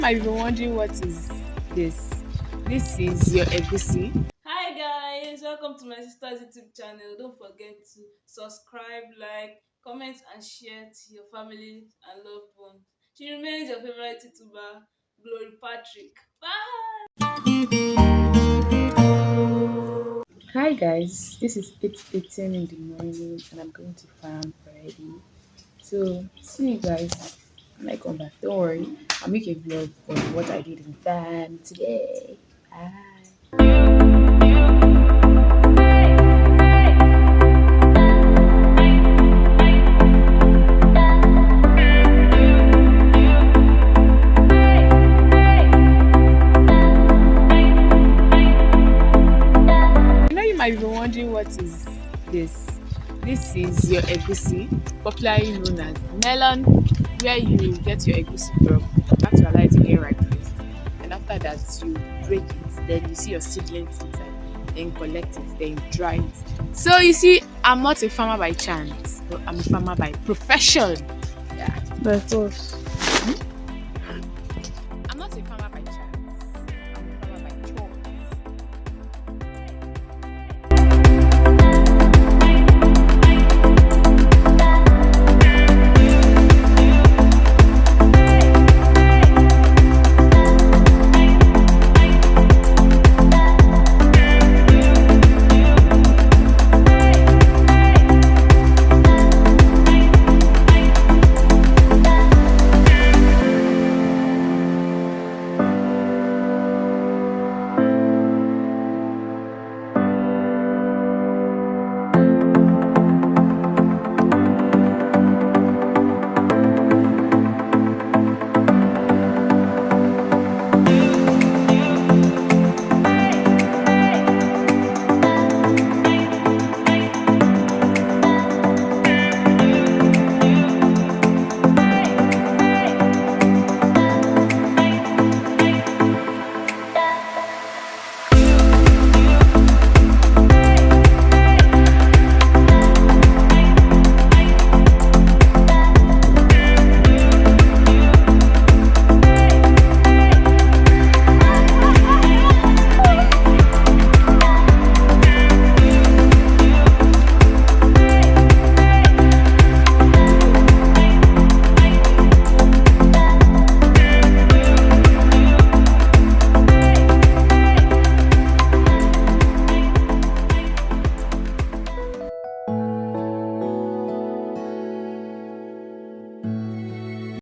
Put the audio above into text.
Might be wondering what is this. This is your egusi. Hi guys, welcome to my sister's YouTube channel. Don't forget to subscribe, like, comment, and share to your family and loved ones. She remains your favorite YouTuber, Glory Patrick. Bye. Hi guys, this is 8:18 in the morning and I'm going to farm already. So see you guys when I come back. Don't worry, I'll make a vlog of what I did in farm today. Bye. I know you might be wondering what is this. This is your egusi, popularly known as melon, where you get your egusi from. You have to allow it to get ripe first. And after that, you break it, then you see your seedlings inside, then you collect it, then you dry it. So you see, I'm not a farmer by chance, but I'm a farmer by profession. Yeah. By force.